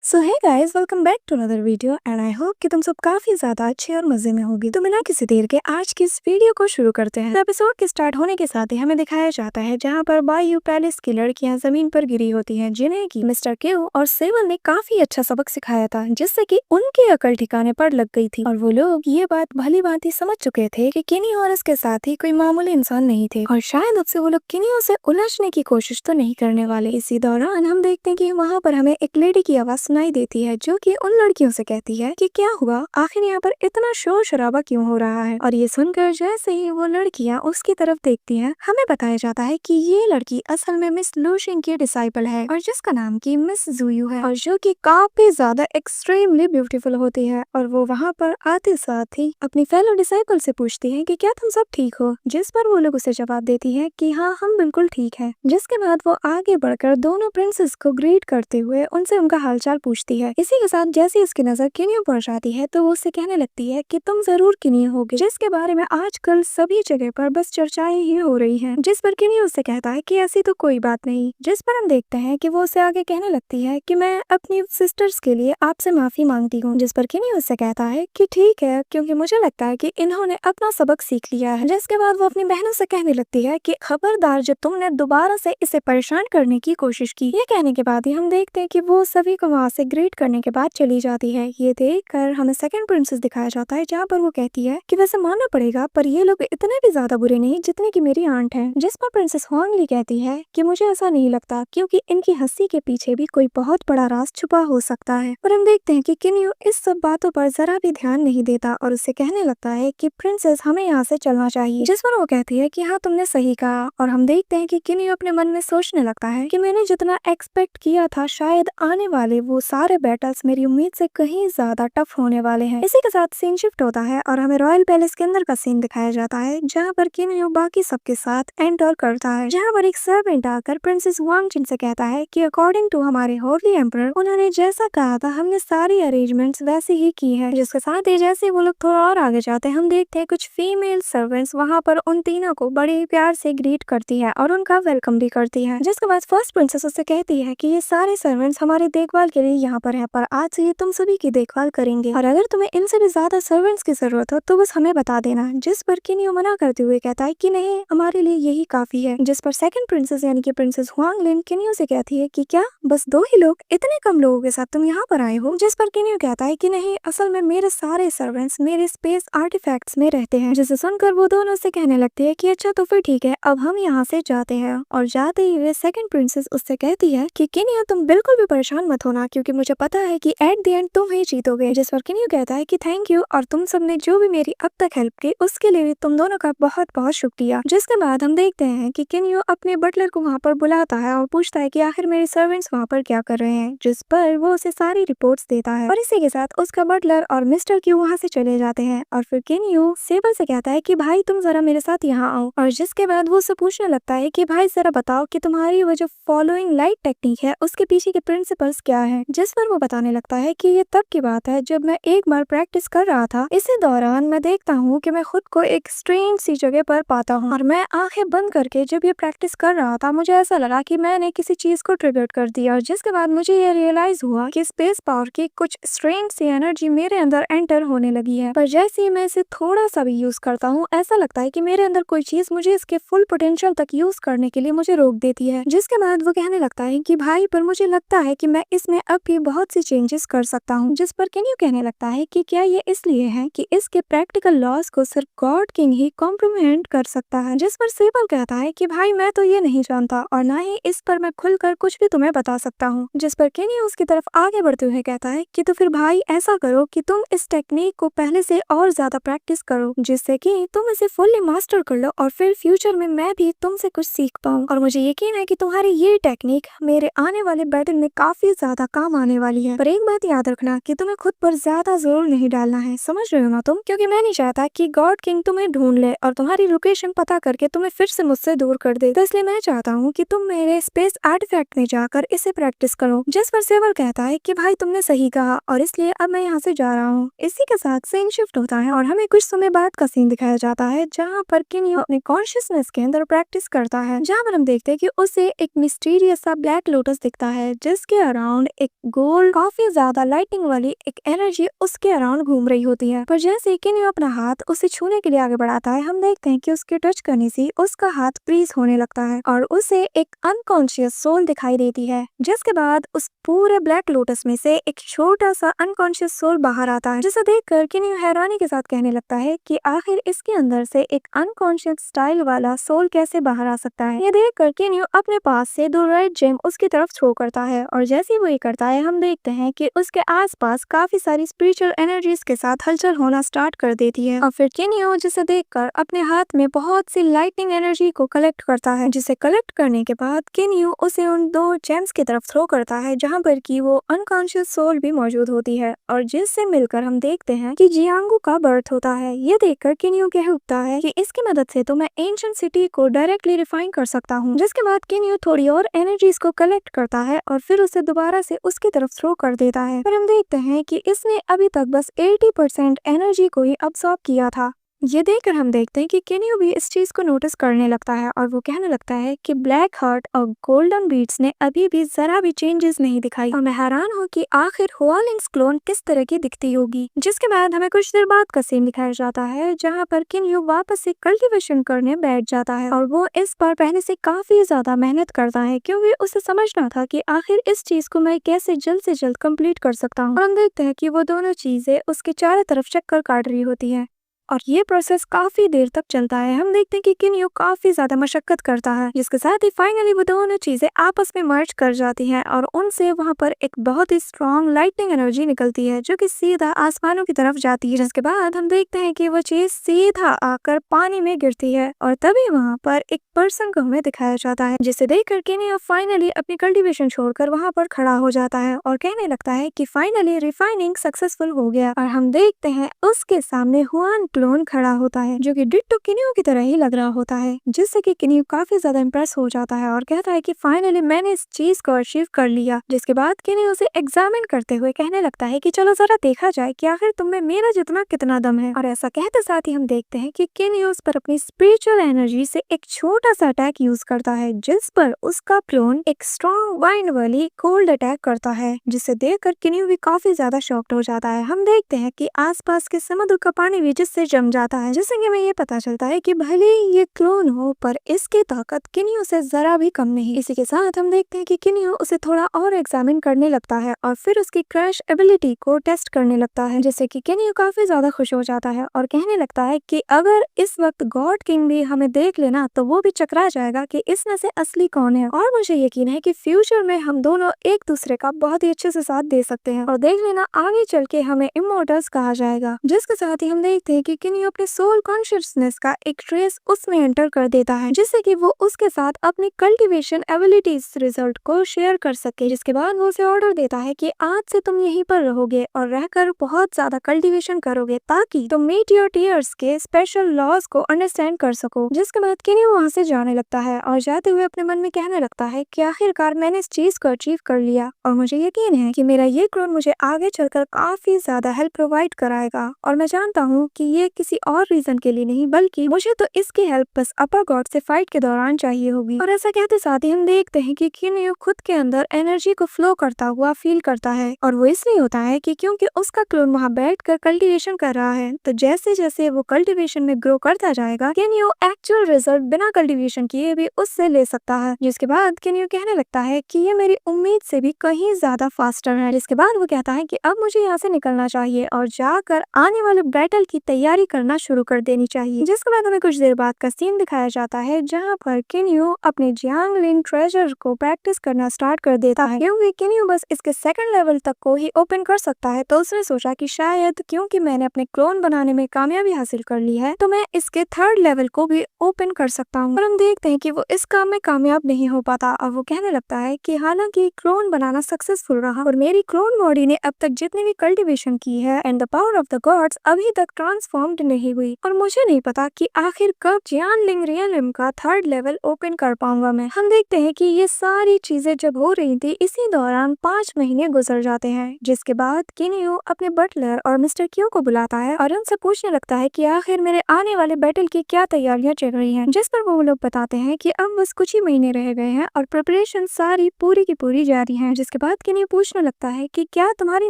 So hey guys, welcome back to another video and I hope कि तुम सब काफी ज्यादा अच्छे और मजे में होगी। तो बिना किसी देर के आज की इस वीडियो को शुरू करते हैं। तो एपिसोड के स्टार्ट होने के साथ ही हमें दिखाया जाता है जहां पर बायू पैलेस की लड़कियां जमीन पर गिरी होती हैं, जिन्हें की मिस्टर क्यू और सेवल ने काफी अच्छा सबक सिखाया था, जिससे कि उनकी अकल ठिकाने पर लग गई थी। और वो लोग ये बात भली भांति समझ चुके थे कि किनी और इसके साथ ही कोई मामूली इंसान नहीं थे और शायद अब से वो लोग किनियों से उलझने की कोशिश तो नहीं करने वाले। इसी दौरान हम देखते हैं कि वहाँ पर हमें एक लेडी की आवाज सुनाई देती है जो कि उन लड़कियों से कहती है कि क्या हुआ, आखिर यहाँ पर इतना शोर शराबा क्यों हो रहा है। और ये सुनकर जैसे ही वो लड़कियाँ उसकी तरफ देखती हैं, हमें बताया जाता है कि ये लड़की असल में मिस लूशिंग की डिसाइपल है और जिसका नाम की मिस जुयू है और जो कि काफी ज्यादा एक्सट्रीमली ब्यूटीफुल होती है। और वो वहाँ पर आते साथ ही अपनी फेलो डिसाइपल से पूछती है कि क्या तुम सब ठीक हो, जिस पर वो लोग उसे जवाब देती है कि हाँ, हम बिल्कुल ठीक है। जिसके बाद वो आगे बढ़कर दोनों प्रिंसेस को ग्रीट करते हुए उनसे उनका हालचाल पूछती है। इसी के साथ जैसे उसकी नजर किनियो पर जाती है तो वो उससे कहने लगती है कि तुम जरूर किनियो होगे, जिसके बारे में आजकल सभी जगह पर बस चर्चाएं ही हो रही हैं। जिस पर किनियो उससे कहता है कि ऐसी तो कोई बात नहीं। जिस पर हम देखते हैं कि वो उससे आगे कहने लगती है कि मैं अपनी सिस्टर्स के लिए आपसे माफी मांगती हूँ। जिस पर किनियो उससे कहता है कि ठीक है, क्योंकि मुझे लगता है कि इन्होंने अपना सबक सीख लिया है। जिसके बाद वो अपनी बहनों से कहने लगती है कि खबरदार जब तुमने दोबारा से इसे परेशान करने की कोशिश की। ये कहने के बाद ही हम देखते हैं कि वो सभी को वहाँ से ग्रीट करने के बाद चली जाती है। ये देखकर हमें सेकंड प्रिंसेस दिखाया जाता है जहाँ पर वो कहती है कि वैसे मानना पड़ेगा पर ये लोग इतने भी ज्यादा बुरे नहीं जितने की मेरी आंट है। जिस पर प्रिंसेस हुआंगली कहती है कि मुझे ऐसा नहीं लगता, क्योंकि इनकी हंसी के पीछे भी कोई बहुत बड़ा राज छुपा हो सकता है। और हम देखते हैं कि किनियो इस सब बातों पर जरा भी ध्यान नहीं देता और उससे कहने लगता है कि प्रिंसेस हमें यहाँ से चलना चाहिए। जिस पर वो कहती है कि हाँ, तुमने सही कहा। और हम देखते हैं कि किनियो अपने मन में सोचने लगता है कि मैंने जितना एक्सपेक्ट किया था शायद आने वाले वो सारे बैटल्स मेरी उम्मीद से कहीं ज्यादा टफ होने वाले हैं। इसी के साथ सीन शिफ्ट होता है और हमें रॉयल पैलेस के अंदर का सीन दिखाया जाता है जहाँ पर किनियो बाकी सबके साथ एंटर करता है, जहाँ पर एक सर्वेंट आकर प्रिंसेस वांगजिन से कहता है कि अकॉर्डिंग टू हमारे होली एम्परर, उन्होंने जैसा कहा था हमने सारी अरेंजमेंट्स वैसे ही की है। जिसके साथ ही जैसे वो लोग थोड़ा और आगे जाते हैं, हम देखते हैं कुछ फीमेल सर्वेंट्स वहाँ पर उन तीनों को बड़े प्यार से ग्रीट करती है और उनका वेलकम भी करती है। जिसके बाद फर्स्ट प्रिंसेस उससे कहती है कि ये सारे सर्वेंट्स हमारी देखभाल के लिए यहाँ पर है, पर आज से ये तुम सभी की देखभाल करेंगे और अगर तुम्हें इनसे भी ज्यादा सर्वेंट्स की जरूरत हो तो बस हमें बता देना। जिस पर किनियो मना करते हुए कहता है कि नहीं, हमारे लिए यही काफी है। जिस पर सेकंड प्रिंसेस यानी कि प्रिंसेस हुआंगलिन किनियो से कहती है कि क्या बस 2 ही लोग, इतने कम लोगों के साथ तुम यहाँ पर आए हो। जिस पर किनियो कहता है कि नहीं, असल में मेरे सारे सर्वेंट्स मेरे स्पेस आर्टिफैक्ट्स में रहते हैं। जिसे सुनकर वो दोनों से कहने लगती है कि अच्छा तो फिर ठीक है, अब हम यहाँ से जाते हैं। और जाते ही वे सेकंड प्रिंसेस उससे कहती है कि किनियो तुम बिल्कुल भी परेशान मत होना, क्योंकि मुझे पता है कि एट द एंड तुम ही जीतोगे। जिस पर किनियो कहता है कि थैंक यू, और तुम सबने जो भी मेरी अब तक हेल्प की उसके लिए भी तुम दोनों का बहुत बहुत शुक्रिया। जिसके बाद हम देखते हैं कि किनियो अपने बटलर को वहाँ पर बुलाता है और पूछता है कि आखिर मेरे सर्वेंट्स वहाँ पर क्या कर रहे हैं। जिस पर वो उसे सारी रिपोर्ट्स देता है और इसी के साथ उसका बटलर और मिस्टर क्यू वहाँ से चले जाते हैं। और फिर किनियो सेबल से कहता है कि भाई तुम जरा मेरे साथ यहाँ आओ। और जिसके बाद वो उससे पूछने लगता है कि भाई जरा बताओ कि तुम्हारी वो जो फॉलोइंग लाइट टेक्निक है उसके पीछे के प्रिंसिपल्स क्या है। जिस पर वो बताने लगता है कि ये तब की बात है जब मैं एक बार प्रैक्टिस कर रहा था। इसी दौरान मैं देखता हूँ कि मैं खुद को एक स्ट्रेंज सी जगह पर पाता हूँ और मैं आंखें बंद करके जब ये प्रैक्टिस कर रहा था मुझे ऐसा लगा कि मैंने किसी चीज को ट्रिगर कर दिया। और जिसके बाद मुझे ये रियलाइज हुआ कि स्पेस पावर की कुछ स्ट्रेंज सी एनर्जी मेरे अंदर एंटर होने लगी है, पर जैसे ही मैं इसे थोड़ा सा भी यूज करता हूँ ऐसा लगता है कि मेरे अंदर कोई चीज मुझे इसके फुल पोटेंशियल तक यूज करने के लिए मुझे रोक देती है। जिसके बाद वो कहने लगता है कि भाई पर मुझे लगता है कि मैं इसमें अब भी बहुत सी चेंजेस कर सकता हूँ। जिस पर किनियो कहने लगता है कि क्या ये इसलिए है कि इसके प्रैक्टिकल लॉज को सिर्फ गॉड किंग ही कॉम्प्लीमेंट कर सकता है। जिस पर सेबल कहता है कि भाई मैं तो ये नहीं जानता और ना ही इस पर मैं खुलकर कुछ भी तुम्हें बता सकता हूँ। जिस पर किनियो उसकी तरफ आगे बढ़ते हुए कहता है कि तो फिर भाई ऐसा करो कि तुम इस टेक्निक को पहले से और ज्यादा प्रैक्टिस करो, जिससे कि तुम इसे फुल्ली मास्टर कर लो और फिर फ्यूचर में मैं भी तुमसे कुछ सीख पाऊँ। और मुझे यकीन है कि तुम्हारी ये टेक्निक मेरे आने वाले बैटल में काफी ज्यादा काम आने वाली है। पर एक बात याद रखना कि तुम्हें खुद पर ज्यादा जोर नहीं डालना है, समझ रहे हो ना तुम, क्योंकि मैं नहीं चाहता कि गॉड किंग तुम्हें ढूंढ ले और तुम्हारी लोकेशन पता करके तुम्हें फिर से मुझसे दूर कर दे। तो इसलिए मैं चाहता हूँ कि तुम मेरे स्पेस आर्टिफैक्ट में जाकर इसे प्रैक्टिस करो। जिस पर सेवल कहता है कि भाई तुमने सही कहा और इसलिए अब मैं यहाँ से जा रहा हूँ। इसी के साथ सीन शिफ्ट होता है और हमें कुछ समय बाद का सीन दिखाया जाता है जहाँ पर किनियो अपने कॉन्शियसनेस के अंदर प्रैक्टिस करता है, जहाँ पर हम देखते हैं कि उसे एक मिस्टीरियस सा ब्लैक लोटस दिखता है जिसके अराउंड एक गोल्ड काफी ज्यादा लाइटिंग वाली एक एनर्जी उसके अराउंड घूम रही होती है। पर जैसे किन्यू अपना हाथ उसे छूने के लिए आगे बढ़ाता है, हम देखते हैं कि उसके टच करने से उसका हाथ फ्रीज होने लगता है और उसे एक अनकॉन्शियस सोल दिखाई देती है। जिसके बाद उस पूरे ब्लैक लोटस में से एक छोटा सा अनकॉन्शियस सोल बाहर आता है, जिसे देखकर किन्यू हैरानी के साथ कहने लगता है कि आखिर इसके अंदर से एक अनकॉन्शियस स्टाइल वाला सोल कैसे बाहर आ सकता है। ये देखकर किन्यू अपने पास से 2 रेड जेम उसकी तरफ थ्रो करता है और जैसे ही वो ये करता है, हम देखते हैं कि उसके आसपास काफी सारी स्पिरिचुअल एनर्जीज के साथ हलचल होना स्टार्ट कर देती है। और फिर किन्यू जिसे देखकर अपने हाथ में बहुत सी लाइटनिंग एनर्जी को कलेक्ट करता है, जिसे कलेक्ट करने के बाद किन्यू उसे उन 2 जेम्स की तरफ थ्रो करता है जहाँ पर की वो अनकॉन्शियस सोल भी मौजूद होती है और जिससे मिलकर हम देखते हैं कि जियांगू का बर्थ होता है। ये देखकर किन्यू कह उठता है कि इसकी मदद से तो मैं एंशिएंट सिटी को डायरेक्टली रिफाइन कर सकता हूँ। जिसके बाद किन्यू थोड़ी और एनर्जीज को कलेक्ट करता है और फिर उसे दोबारा से उसकी तरफ थ्रो कर देता है। पर हम देखते हैं कि इसने अभी तक बस 80% एनर्जी को ही अब्सॉर्ब किया था। ये देखकर हम देखते हैं कि किन्यू भी इस चीज को नोटिस करने लगता है और वो कहने लगता है कि ब्लैक हार्ट और गोल्डन बीट्स ने अभी भी जरा भी चेंजेस नहीं दिखाई और मैं हैरान हूँ कि आखिर हुआलिंग्स क्लोन किस तरह की दिखती होगी। जिसके बाद हमें कुछ देर बाद का सीन दिखाया जाता है जहाँ पर किन्यू वापस से कल्टीवेशन करने बैठ जाता है और वो इस बार पहले से काफी ज्यादा मेहनत करता है क्योंकि उसे समझना था कि आखिर इस चीज को मैं कैसे जल्द से जल्द कंप्लीट कर सकता हूँ। और हम देखते हैं कि वो दोनों चीजें उसके चारों तरफ चक्कर काट रही होती है और ये प्रोसेस काफी देर तक चलता है। हम देखते हैं कि किन्यू काफी ज्यादा मशक्कत करता है, जिसके साथ ही फाइनली वो दोनों चीजें आपस में मर्ज कर जाती हैं और उनसे वहां पर एक बहुत ही स्ट्रॉन्ग लाइटनिंग एनर्जी निकलती है जो कि सीधा आसमानों की तरफ जाती है। जिसके बाद हम देखते हैं कि वो चीज सीधा आकर पानी में गिरती है और तभी वहाँ पर एक पर्सन को हमें दिखाया जाता है, जिसे देखकर किन्यू फाइनली अपनी कल्टीवेशन छोड़कर वहाँ पर खड़ा हो जाता है और कहने लगता है कि फाइनली रिफाइनिंग सक्सेसफुल हो गया। और हम देखते हैं उसके सामने हुआन क्लोन खड़ा होता है जो कि डिट्टो किन्यू की तरह ही लग रहा होता है, जिससे कि किन्यू काफी ज्यादा इम्प्रेस हो जाता है और कहता है कि फाइनली मैंने इस चीज को अचीव कर लिया। जिसके बाद किन्यू उसे एग्जामिन करते हुए कहने लगता है कि चलो जरा देखा जाए कि आखिर तुम में मेरा जितना कितना दम है। और ऐसा कहते साथ ही हम देखते हैं कि किन्यू उस पर अपनी स्पिरिचुअल एनर्जी से एक छोटा सा अटैक यूज करता है, जिस पर उसका क्लोन एक स्ट्रॉन्ग वाइंड वाली कोल्ड अटैक करता है, जिसे देखकर किन्यू भी काफी ज्यादा शॉक्ड हो जाता है। हम देखते हैं कि आसपास के समुद्र का पानी भी जिससे जम जाता है, जिससे कि हमें ये पता चलता है कि भले ही ये क्लोन हो पर इसकी ताकत किन्यू से जरा भी कम नहीं। इसी के साथ हम देखते हैं कि किन्यू उसे थोड़ा और एग्जामिन करने लगता है और फिर उसकी क्रैश एबिलिटी को टेस्ट करने लगता है, जिससे कि किन्यू काफी ज्यादा खुश हो जाता है और कहने लगता है कि अगर इस वक्त गॉड किंग भी हमें देख लेना तो वो भी चकरा जाएगा कि इसमें से असली कौन है। और मुझे यकीन है कि फ्यूचर में हम दोनों एक दूसरे का बहुत ही अच्छे से साथ दे सकते हैं और देख लेना आगे चल के हमें इमोर्टल्स कहा जाएगा। जिसके साथ ही हम देखते हैं कि किन्यू अपने सोल कॉन्शियसनेस का एक ट्रेस उसमें एंटर कर देता है, जिससे कि वो उसके साथ अपनी कल्टीवेशन एबिलिटीज रिजल्ट को शेयर कर सके। जिसके बाद वो उसे ऑर्डर देता है कि आज से तुम यहीं पर रहोगे और रहकर बहुत ज्यादा कल्टीवेशन करोगे ताकि तुम मीटियोर्स के स्पेशल लॉज को अंडरस्टैंड कर सको। जिसके बाद किन्यू वहाँ से जाने लगता है और जाते हुए अपने मन में कहने लगता है कि आखिरकार मैंने इस चीज को अचीव कर लिया और मुझे यकीन है कि मेरा ये क्लोन मुझे आगे चलकर काफी ज्यादा हेल्प प्रोवाइड कराएगा और मैं जानता हूँ कि ये किसी और रीजन के लिए नहीं बल्कि मुझे तो इसकी हेल्प बस अपर गॉड से फाइट के दौरान चाहिए होगी। और ऐसा कहते साथ ही हम देखते हैं कि किन्यू खुद के अंदर एनर्जी को फ्लो करता हुआ फील करता है और वो इसलिए होता है कि क्योंकि उसका क्लोन वहाँ बैठकर कल्टीवेशन कर रहा है। तो जैसे जैसे वो कल्टीवेशन में ग्रो करता जाएगा किन्यू एक्चुअल रिजल्ट बिना कल्टीवेशन किए भी उससे ले सकता है। जिसके बाद किन्यू कहने लगता है कि ये मेरी उम्मीद से भी कहीं ज्यादा फास्टर है। जिसके बाद वो कहता है कि अब मुझे यहाँ से निकलना चाहिए और जाकर आने वाले बैटल की तैयारी करना शुरू कर देनी चाहिए। जिसके बाद हमें कुछ देर बाद का सीन दिखाया जाता है जहाँ पर किन्यू अपने जियांगलिन ट्रेजर को प्रैक्टिस करना स्टार्ट कर देता है, क्योंकि किन्यू बस इसके सेकंड लेवल तक को ही ओपन कर सकता है। तो उसने सोचा कि शायद क्योंकि मैंने अपने क्लोन बनाने में कामयाबी हासिल कर ली है तो मैं इसके थर्ड लेवल को भी ओपन कर सकता हूँ। और हम देखते हैं कि वो इस काम में कामयाब नहीं हो पाता और वो कहने लगता है कि हालांकि क्लोन बनाना सक्सेसफुल रहा और मेरी क्लोन बॉडी ने अब तक जितनी भी कल्टीवेशन की है and the power of the gods अभी तक ट्रांसफॉर्म फॉर्म्ड नहीं हुई और मुझे नहीं पता कि आखिर कब जियानलिंग रियलिम का 3rd लेवल ओपन कर पाऊंगा मैं। हम देखते हैं कि ये सारी चीजें जब हो रही थी इसी दौरान 5 महीने गुजर जाते हैं, जिसके बाद किन्यू अपने बटलर और मिस्टर क्यू को बुलाता है और उनसे पूछने लगता है कि आखिर मेरे आने वाले बैटल की क्या तैयारियां चल रही हैं, जिस पर वो लोग बताते हैं कि अब बस कुछ ही महीने रह गए हैं और प्रिपरेशन सारी पूरी की पूरी जारी है। जिसके बाद किन्यू पूछने लगता है कि क्या तुम्हारी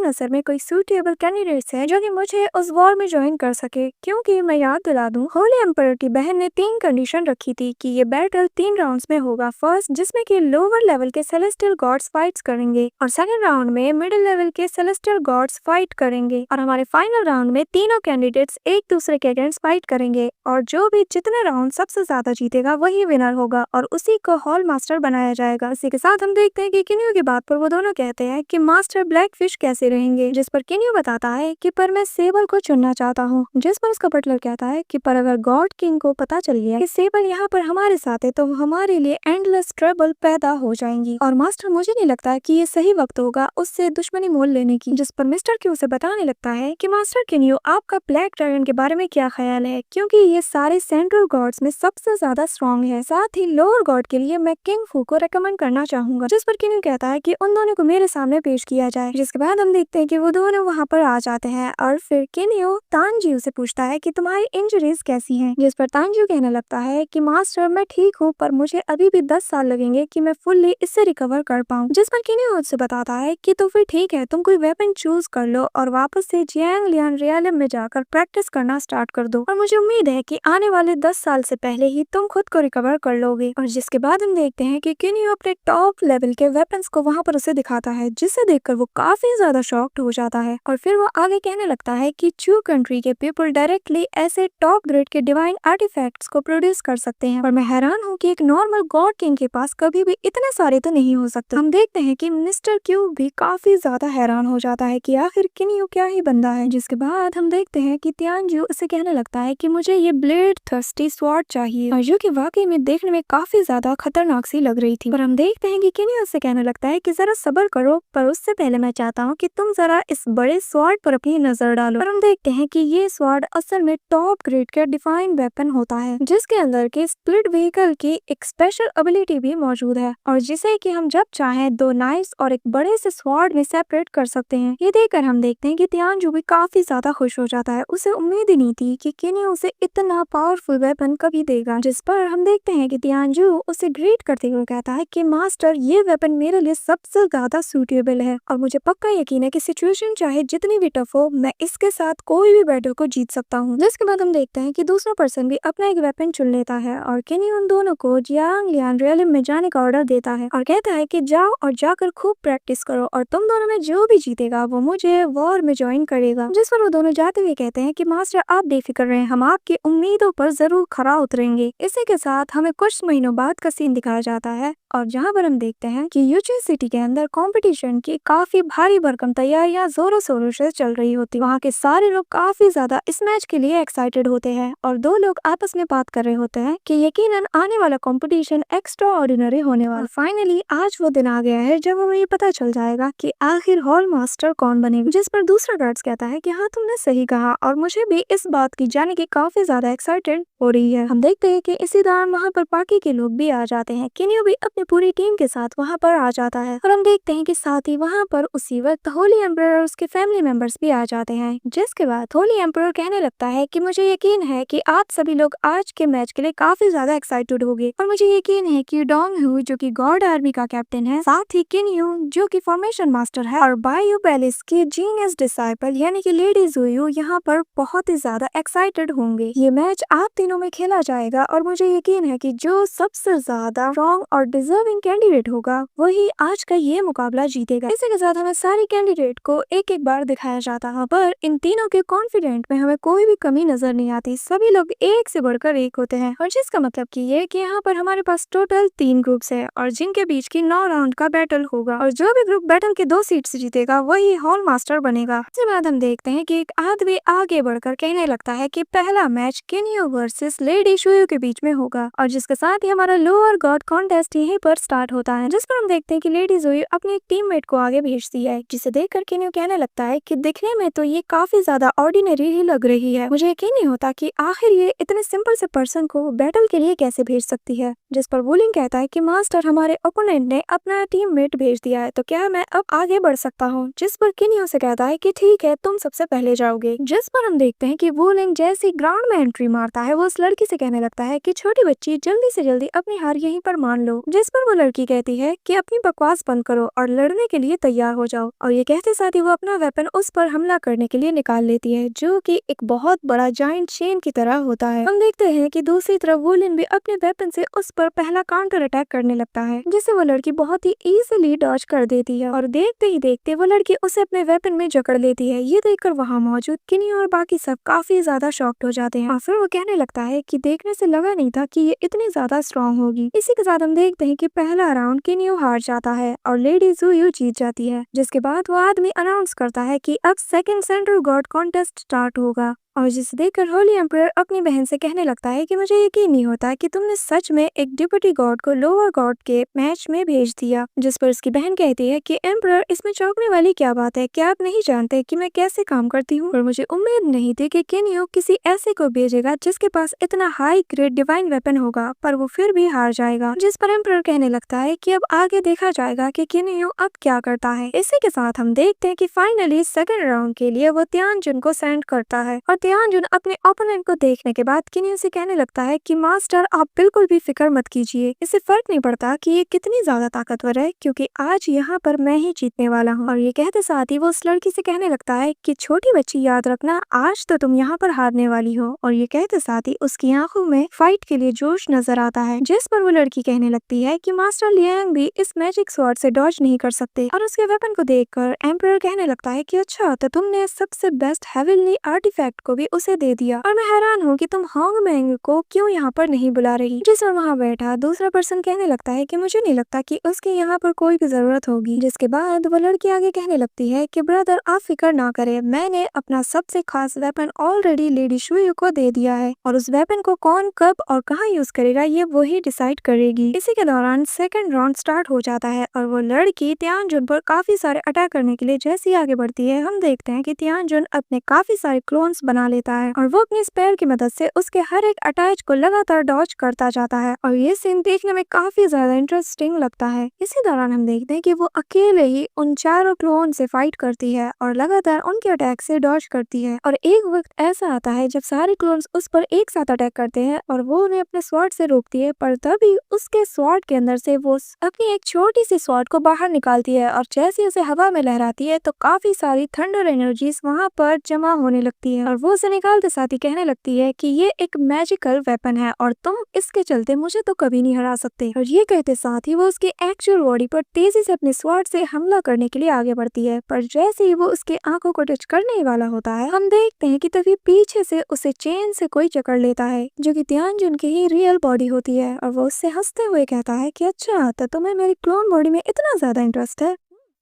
नजर में कोई सूटेबल कैंडिडेट्स है जो कि मुझे उस वॉर में ज्वाइन कर सके, क्योंकि मैं याद दिला दूं होली एम्पायर की बहन ने 3 कंडीशन रखी थी कि ये बैटल 3 राउंड्स में होगा। फर्स्ट जिसमें कि लोअर लेवल के सेलेस्टियल गॉड्स फाइट्स करेंगे और सेकंड राउंड में मिडिल लेवल के सेलेस्टियल गॉड्स फाइट करेंगे और हमारे फाइनल राउंड में तीनों कैंडिडेट्स एक दूसरे के अगेंस्ट फाइट करेंगे और जो भी जितने राउंड सबसे ज्यादा जीतेगा वही विनर होगा और उसी को हॉल मास्टर बनाया जाएगा। इसी के साथ हम देखते हैं कि किन्यू की बात पर वो दोनों कहते हैं कि मास्टर ब्लैक फिश कैसे रहेंगे, जिस पर किन्यू बताता है कि पर मैं सेबल को चुनना चाहता हूँ, जिस पर उसका बटलर कहता है कि पर अगर गॉड किंग को पता चल गया कि सेबल यहाँ पर हमारे साथ है तो हमारे लिए एंडलेस ट्रबल पैदा हो जाएंगी और मास्टर मुझे नहीं लगता कि ये सही वक्त होगा उससे दुश्मनी मोल लेने की। जिस पर मिस्टर क्यू से बताने लगता है कि मास्टर किन्यू आपका ब्लैक ड्रैगन के बारे में क्या ख्याल है, क्योंकि ये सारे सेंट्रल गॉड्स में सबसे ज्यादा स्ट्रॉन्ग है, साथ ही लोअर गॉड के लिए मैं किंग फू को रेकमेंड करना चाहूंगा। जिस पर किन्यू कहता है कि उन दोनों को मेरे सामने पेश किया जाए। जिसके बाद हम देखते हैं कि वो दोनों वहाँ पर आ जाते हैं और फिर किन्यू तानजीव से पूछता है कि तुम्हारी इंजरीज कैसी हैं, जिस पर तानजीव कहने लगता है कि मास्टर मैं ठीक हूँ पर मुझे अभी भी 10 साल लगेंगे कि मैं फुल्ली इससे रिकवर कर पाऊँ। जिस पर किन्यू उससे बताता है कि तो फिर ठीक है, तुम कोई वेपन चूज कर लो और वापस से जियांगलियान रियलिम में जाकर प्रैक्टिस करना स्टार्ट कर दो और मुझे उम्मीद है कि आने वाले 10 साल से पहले ही तुम खुद को रिकवर कर लोगे। और जिसके बाद हम देखते हैं कि किन्यू अपने टॉप लेवल के वेपन्स को वहाँ पर उसे दिखाता है, जिसे देखकर वो काफी ज्यादा शॉक्ड हो जाता है और फिर वो आगे कहने लगता है कि चू कंट्री के पीपल डायरेक्टली ऐसे टॉप ग्रेड के डिवाइन आर्टिफैक्ट्स को प्रोड्यूस कर सकते हैं और मैं हैरान हूँ कि एक नॉर्मल गॉड किंग के पास कभी भी इतने सारे तो नहीं हो सकते। हम देखते हैं कि मिस्टर क्यू भी काफी ज्यादा हैरान हो जाता है कि आखिर किन्यू क्या ही बंदा है। जिसके बाद हम देखते हैं कि तियानजू उसे कहने लगता है कि मुझे ये ब्लेड थर्स्टी स्वॉर्ड चाहिए और जो कि वाकई में देखने में काफी ज्यादा खतरनाक सी लग रही थी। पर हम देखते हैं कि किन्यू उससे कहने लगता है कि जरा सब्र करो, पर उससे पहले मैं चाहता हूँ कि तुम जरा इस बड़े स्वॉर्ड पर अपनी नजर डालो। और हम देखते हैं कि ये स्वॉर्ड असल में टॉप ग्रेड का डिफाइन वेपन होता है, जिसके अंदर के स्प्लिट व्हीकल की एक स्पेशल एबिलिटी भी मौजूद है और जिसे कि हम जब चाहें 2 नाइफ्स और एक बड़े से स्वॉर्ड में सेपरेट कर सकते हैं। ये देखकर हम देखते हैं कि तियानजू भी काफी ज्यादा खुश हो जाता है। उसे उम्मीद ही नहीं थी कि किन्यू उसे इतना पावरफुल वेपन कभी देगा। जिस पर हम देखते हैं कि तियानजू उसे ग्रीट करते हुए कहता है कि मास्टर ये वेपन मेरे लिए सबसे ज्यादा सूटेबल है और मुझे पक्का यकीन है कि सिचुएशन चाहे जितनी भी टफ हो मैं इसके साथ कोई भी बैटल को जीत सकता हूँ। जिसके बाद हम देखते हैं कि दूसरा पर्सन भी अपना एक वेपन चुन लेता है और किन्यू उन दोनों को जियांगलियान रियलिम में जाने का ऑर्डर देता है और कहता है कि जाओ और जाकर खूब प्रैक्टिस करो और तुम दोनों में जो भी जीतेगा वो मुझे वॉर में ज्वाइन करेगा। जिस पर वो दोनों जाते हुए कहते हैं कि मास्टर आप बेफिक्र रहें, हम आपकी उम्मीदों पर जरूर खरा उतरेंगे। इसी के साथ हमें कुछ महीनों बाद का सीन दिखाया जाता है और जहाँ पर हम देखते हैं कि यूची सिटी के अंदर कंपटीशन की काफी भारी भरकम तैयारियां जोरों शोरों से चल रही होती। वहाँ के सारे लोग काफी ज्यादा इस मैच के लिए एक्साइटेड होते हैं और 2 लोग आपस में बात कर रहे होते हैं कि यकीनन आने वाला कंपटीशन एक्स्ट्रा ऑर्डिनरी होने वाला। फाइनली आज वो दिन आ गया है जब हमें ये पता चल जाएगा कि आखिर हॉल मास्टर कौन बनेगा। जिस पर दूसरा गार्ड्स कहता है कि हाँ तुमने सही कहा और मुझे भी इस बात की जाने की काफी ज्यादा एक्साइटेड हो रही है। हम देखते हैं कि इसी दौरान वहाँ पर बाकी के लोग भी आ जाते हैं। किन्यू भी अपनी पूरी टीम के साथ वहाँ पर आ जाता है और हम देखते हैं कि साथ ही वहाँ पर उसी वक्त होली एम्परर और उसके फैमिली मेंबर्स भी आ जाते हैं। जिसके बाद होली एम्परर कहने लगता है कि मुझे यकीन है कि आप सभी लोग आज के मैच के लिए काफी ज्यादा एक्साइटेड होंगे और मुझे यकीन है कि डोंग हू जो कि गॉड आर्मी का कैप्टन है, साथ ही किन्यू जो कि फॉर्मेशन मास्टर है और बायू पैलेस की जीनियस डिसाइपल यानी कि लेडी जुयू यहाँ पर बहुत ही ज्यादा एक्साइटेड होंगे। ये मैच आप तीनों में खेला जाएगा और मुझे यकीन है कि जो सबसे ज्यादा स्ट्रॉन्ग और डिजर्विंग कैंडिडेट होगा वही आज का ये मुकाबला जीतेगा। इसी के साथ हमें सारी कैंडिडेट को एक एक बार दिखाया जाता है, पर इन तीनों के कॉन्फिडेंट में हमें कोई भी कमी नजर नहीं आती। सभी लोग एक से बढ़कर एक होते हैं और जिसका मतलब कि ये कि यहाँ पर हमारे पास टोटल 3 ग्रुप्स है और जिनके बीच की 9 राउंड का बैटल होगा और जो भी ग्रुप बैटल के 2 सीट से जीतेगा वही हॉल मास्टर बनेगा। इसके बाद हम देखते हैं कि एक आदमी आगे बढ़कर कहने लगता है कि पहला मैच किन्यू वर्सेस लेडी शुयू के बीच में होगा और जिसके साथ ही हमारा लोअर गॉड कॉन्टेस्ट यहीं पर स्टार्ट होता है, जिस पर हम देखते हैं कि लेडी ज़ोयू अपनी एक टीममेट को आगे भेजती है, जिसे देखकर किन्यू कहने लगता है कि दिखने में तो ये काफी ज्यादा ऑर्डिनरी ही लग रही है, मुझे यकीन नहीं होता कि आखिर ये इतने सिंपल से पर्सन को बैटल के लिए कैसे भेज सकती है। जिस पर वुलिंग कहता है कि मास्टर, हमारे ओपोनेंट ने अपना टीममेट भेज दिया है, तो क्या मैं अब आगे बढ़ सकता हूँ? जिस पर किन्यू से कहता है कि ठीक है, तुम सबसे पहले जाओगे। जिस पर हम देखते हैं कि वुलिंग जैसे ग्राउंड में एंट्री मारता है, वो उस लड़की से कहने लगता है कि छोटी बच्ची, जल्दी से जल्दी अपनी हार यहीं पर मान लो। जिस पर वो लड़की कहती है कि अपनी बकवास बंद करो और लड़ने के लिए तैयार हो जाओ, और ये कहते साथ ही वो अपना वेपन उस पर हमला करने के लिए निकाल लेती है, जो कि एक बहुत बड़ा जायंट चेन की तरह होता है। हम देखते हैं कि दूसरी तरफ वुलिन भी अपने वेपन से उस पर पहला काउंटर अटैक करने लगता है, जिसे वो लड़की बहुत ही इजीली डॉज कर देती है, और देखते ही देखते वो लड़की उसे अपने वेपन में जकड़ लेती है। ये देखकर वहाँ मौजूद किन्यू और बाकी सब काफी ज्यादा शॉक्ड हो जाते हैं, और फिर वो कहने लगता है कि देखने से लगा नहीं था कि ये इतनी ज्यादा स्ट्रॉन्ग होगी। इसी के साथ हम देखते हैं कि पहला राउंड किन्यू हार जाता है और लेडी ज़ोयू जीत जाती है, जिसके बाद वो आदमी अनाउंस करता है कि अब second central God contest start होगा, और जिसे देखकर होली एम्परर अपनी बहन से कहने लगता है कि मुझे यकीन नहीं होता कि तुमने सच में एक डिप्टी गॉड को लोअर गॉड के मैच में भेज दिया। जिस पर उसकी बहन कहती है कि एम्परर, इसमें चौंकने वाली क्या बात है? क्या आप नहीं जानते कि मैं कैसे काम करती हूँ? और मुझे उम्मीद नहीं थी कि किन्यू किसी ऐसे को भेजेगा जिसके पास इतना हाई ग्रेड डिवाइन वेपन होगा, पर वो फिर भी हार जाएगा। जिस पर एम्परर कहने लगता है कि अब आगे देखा जाएगा कि किन्यू अब क्या करता है। इसी के साथ हम देखते हैं कि फाइनली सेकंड राउंड के लिए वो तियानजुन को सेंड करता है, और तियानजुन अपने ओपोनेंट को देखने के बाद किन्यू से कहने लगता है कि मास्टर, आप बिल्कुल भी फिक्र मत कीजिए, इससे फर्क नहीं पड़ता कि ये कितनी ज्यादा ताकतवर है, क्योंकि आज यहाँ पर मैं ही जीतने वाला हूँ। और ये कहते साथ ही वो उस लड़की से कहने लगता है कि छोटी बच्ची, याद रखना, आज तो तुम यहाँ पर हारने वाली हो। और ये कहते साथ ही उसकी आंखों में फाइट के लिए जोश नजर आता है, जिस पर वो लड़की कहने लगती है कि मास्टर लियांग भी इस मैजिक स्वॉर्ड से डॉज नहीं कर सकते। और उसके वेपन को देखकर एम्परर कहने लगता है कि अच्छा, तो तुमने सबसे बेस्ट हेवनली आर्टिफैक्ट को भी उसे दे दिया, और मैं हैरान हूँ कि तुम होंगमेंग को क्यों यहाँ पर नहीं बुला रही। जिस पर वहाँ बैठा दूसरा पर्सन कहने लगता है कि मुझे नहीं लगता कि उसके यहाँ पर कोई भी जरूरत होगी। जिसके बाद वो लड़की आगे कहने लगती है कि ब्रदर, आप फिक्र ना करें, मैंने अपना सबसे खास वेपन ऑलरेडी लेडी ज़ोयू को दे दिया है, और उस वेपन को कौन कब और कहाँ यूज करेगा ये वही डिसाइड करेगी। इसी के दौरान सेकंड राउंड स्टार्ट हो जाता है, और वो लड़की तियानजुन पर काफी सारे अटैक करने के लिए जैसे ही आगे बढ़ती है, हम देखते हैं कि तियानजुन अपने काफी सारे क्लोन्स बना लेता है, और वो अपनी स्पेयर की मदद से उसके हर एक अटैक को लगातार डॉज करता जाता है, और ये सीन देखने में काफी ज्यादा इंटरेस्टिंग लगता है। इसी दौरान हम देखते हैं कि वो अकेले ही उन चारों क्लोन से फाइट करती है और लगातार उनके अटैक से डॉज करती है, और एक वक्त ऐसा आता है जब सारे क्लोन्स उस पर एक साथ अटैक करते हैं और वो उन्हें अपने स्वॉर्ड से रोकती है, पर तभी उसके स्वॉर्ड के अंदर से वो अपनी एक छोटी सी स्वॉर्ड को बाहर निकालती है, और जैसे उसे हवा में लहराती है तो काफी सारी थंडर एनर्जीज वहाँ पर जमा होने लगती है, और वो उसे निकालते साथ ही कहने लगती है कि ये एक मैजिकल वेपन है और तुम इसके चलते मुझे तो कभी नहीं हरा सकते। और ये कहते साथ ही वो उसकी एक्चुअल बॉडी पर तेजी से अपने स्वॉर्ड से हमला करने के लिए आगे बढ़ती है, पर जैसे ही वो उसके आंखों को टच करने ही वाला होता है, हम देखते हैं कि तभी पीछे से उसे चेन से कोई जकड़ लेता है, जो कि तियानजुन की ही रियल बॉडी होती है, और वो उससे हंसते हुए कहता है कि अच्छा, तो तुम्हें मेरी क्लोन बॉडी में इतना ज्यादा इंटरेस्ट है।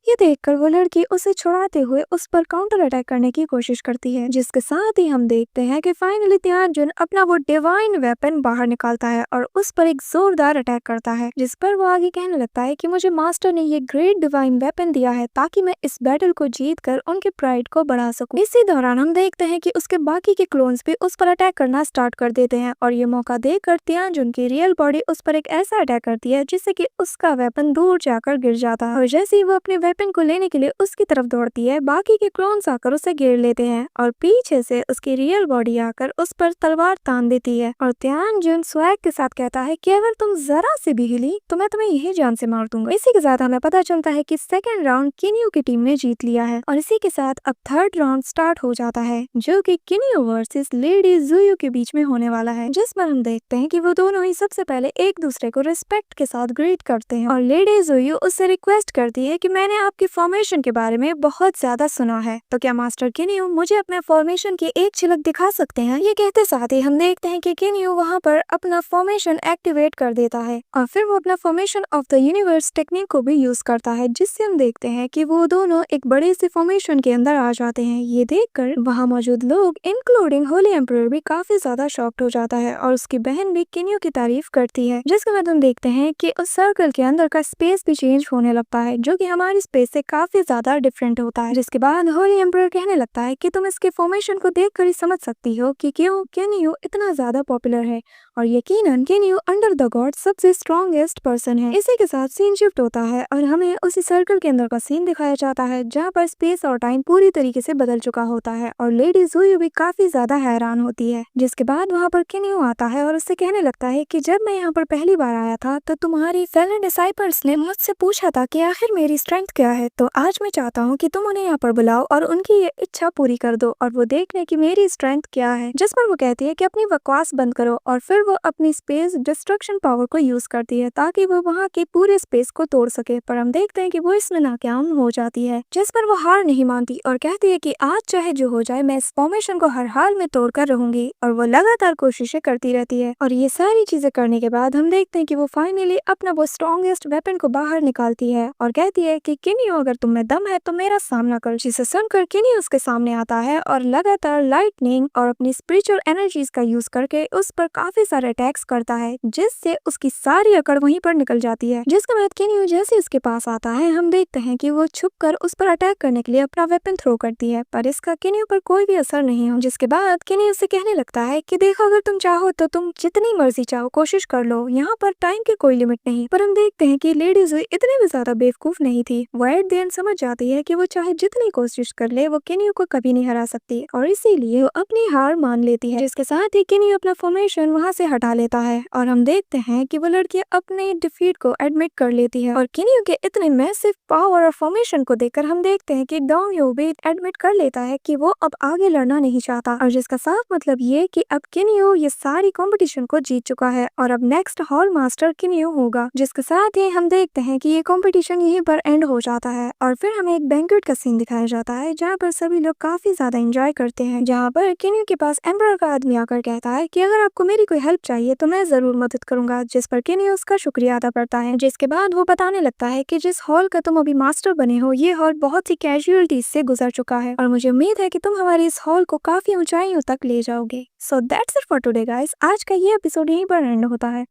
ये देखकर वो लड़की उसे छुड़ाते हुए उस पर काउंटर अटैक करने की कोशिश करती है, जिसके साथ ही हम देखते हैं कि फाइनली तियानजुन अपना वो डिवाइन वेपन बाहर निकालता है और उस पर एक जोरदार अटैक करता है, जिस पर वो आगे कहने लगता है कि मुझे मास्टर ने ये ग्रेट डिवाइन वेपन दिया है ताकि मैं इस बैटल को जीत कर उनके प्राइड को बढ़ा सकूं। इसी दौरान हम देखते हैं कि उसके बाकी के क्लोन्स भी उस पर अटैक करना स्टार्ट कर देते हैं, और ये मौका देखकर तियानजुन की रियल बॉडी उस पर एक ऐसा अटैक करती है जिससे कि उसका वेपन दूर जाकर गिर जाता है, और जैसे ही वो अपने वेपन को लेने के लिए उसकी तरफ दौड़ती है, बाकी के क्लोन्स आकर उसे घेर लेते हैं और पीछे से उसकी रियल बॉडी आकर उस पर तलवार तान देती है, और तियानजुन स्वैग के साथ कहता है कि अगर तुम जरा से भी हिली तो मैं तुम्हें यही जान से मार दूंगा। इसी के साथ हमें पता चलता है कि सेकंड राउंड किन्यू की टीम ने जीत लिया है, और इसी के साथ अब थर्ड राउंड स्टार्ट हो जाता है, जो कि किन्यू वर्सेस लेडी ज़ोयू के बीच में होने वाला है, जिस पर हम देखते हैं कि वो दोनों ही सबसे पहले एक दूसरे को रिस्पेक्ट के साथ ग्रीट करते हैं, और लेडी ज़ोयू उससे रिक्वेस्ट करती है कि मैंने आपके फॉर्मेशन के बारे में बहुत ज्यादा सुना है, तो क्या मास्टर किन्यू मुझे अपने फॉर्मेशन की एक झलक दिखा सकते हैं? ये कहते साथ ही हम देखते हैं कि किन्यू वहाँ पर अपना फॉर्मेशन एक्टिवेट कर देता है और फिर वो अपना formation of the universe technique को भी यूज करता है, जिससे हम देखते हैं कि वो दोनों एक बड़े से फॉर्मेशन के अंदर आ जाते हैं। ये देखकर वहाँ मौजूद लोग इंक्लूडिंग होली एम्परर भी काफी ज्यादा शॉक्ड हो जाता है और उसकी बहन भी किन्यू की तारीफ करती है। जिसके बाद हम देखते हैं कि उस सर्कल के अंदर का स्पेस भी चेंज होने लगता है, जो कि हमारी स्पेस से काफी ज्यादा डिफरेंट होता है। जिसके बाद होली एम्परर कहने लगता है कि तुम इसके फॉर्मेशन को देखकर ही समझ सकती हो कि क्यों किन्यू इतना ज्यादा पॉपुलर है और यकीनन किन्यू अंडर द गॉड सबसे स्ट्रॉन्गेस्ट पर्सन है। इसी के साथ सीन शिफ्ट होता है और हमें उसी सर्कल के अंदर का सीन दिखाया जाता है, जहाँ पर स्पेस और टाइम पूरी तरीके से बदल चुका होता है और लेडी ज़ुयू भी काफी ज्यादा हैरान होती है। जिसके बाद वहाँ पर किन्यू आता है और उससे कहने लगता है कि जब मैं यहाँ पर पहली बार आया था तो तुम्हारी फेलो डिसाइपल्स ने मुझसे पूछा था कि आखिर मेरी स्ट्रेंथ क्या है, तो आज मैं चाहता हूँ कि तुम उन्हें यहाँ पर बुलाओ और उनकी ये इच्छा पूरी कर दो और वो देख लें कि मेरी स्ट्रेंथ क्या है। जिस पर वो कहती है कि अपनी बकवास बंद करो और फिर वो अपनी स्पेस डिस्ट्रक्शन पावर को यूज करती है ताकि वो वहाँ के पूरे स्पेस को तोड़ सके, पर हम देखते हैं कि वो इसमें नाकाम हो जाती है। जिस पर वो हार नहीं मानती और कहती है कि आज चाहे जो हो जाए मैं इस फॉर्मेशन को हर हाल में तोड़ कर रहूंगी, और वो लगातार कोशिशें करती रहती है। और ये सारी चीजें करने के बाद हम देखते हैं कि वो फाइनली अपना वो स्ट्रॉन्गेस्ट वेपन को बाहर निकालती है और कहती है कि किन्यू अगर तुम में दम है तो मेरा सामना कर। जिसे सुनकर किन्यू उसके सामने आता है और लगातार लाइटनिंग और अपनी स्पिरिचुअल एनर्जीज का यूज करके उस पर काफी सारे अटैक्स करता है, जिससे उसकी सारी अकड़ वहीं पर निकल जाती है। जिसके बाद किन्यू जैसे उसके पास आता है हम देखते हैं कि वो छुपकर उस पर अटैक करने के लिए अपना वेपन थ्रो करती है, पर इसका किन्यू पर कोई भी असर नहीं हो। जिसके बाद किन्यू उसे कहने लगता है कि देखो अगर तुम चाहो तो तुम जितनी मर्जी चाहो कोशिश कर लो, यहाँ पर टाइम की कोई लिमिट नहीं। पर हम देखते हैं कि लेडी ज़ुई इतनी भी ज्यादा बेवकूफ नहीं थी, वो एट द एंड समझ जाती है कि वो चाहे जितनी कोशिश कर ले वो किन्यू को कभी नहीं हरा सकती और इसीलिए वो अपनी हार मान लेती है। जिसके साथ ही किन्यू अपना फॉर्मेशन वहाँ से हटा लेता है और हम देखते हैं कि वो लड़की अपने डिफीट को एडमिट कर लेती है और किन्यू के इतने मैसिव पावर और फॉर्मेशन को देखकर हम देखते हैं कि डोंगहयो भी एडमिट कर लेता है कि वो अब आगे लड़ना नहीं चाहता, और जिसका साफ मतलब ये कि अब किन्यू ये सारी कंपटीशन को जीत चुका है और अब नेक्स्ट हॉल मास्टर किन्यू होगा। जिसके साथ ही हम देखते हैं कि ये कंपटीशन यहीं पर एंड हो जाता है और फिर हमें एक बैंक्वेट का सीन दिखाया जाता है, जहाँ पर सभी लोग काफी ज्यादा एंजॉय करते हैं। जहाँ पर किन्यू के पास एम्परर का आदमी आकर कहता है कि अगर आपको मेरी कोई हेल्प चाहिए तो मैं जरूर मदद करूंगा, जिस पर किन्यू उसका शुक्रिया अदा करता है। जिसके बाद वो बताने लगता है कि जिस हॉल का तुम अभी मास्टर बने हो ये हॉल बहुत ही कैजुअलिटीज से गुजर चुका है और मुझे उम्मीद है कि तुम हमारे इस हॉल को काफी ऊंचाइयों तक ले जाओगे। So that's it for today guys, आज का ये एपिसोड यहीं पर एंड होता है।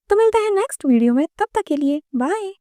तो मिलते हैं नेक्स्ट वीडियो में, तब तक के लिए बाय।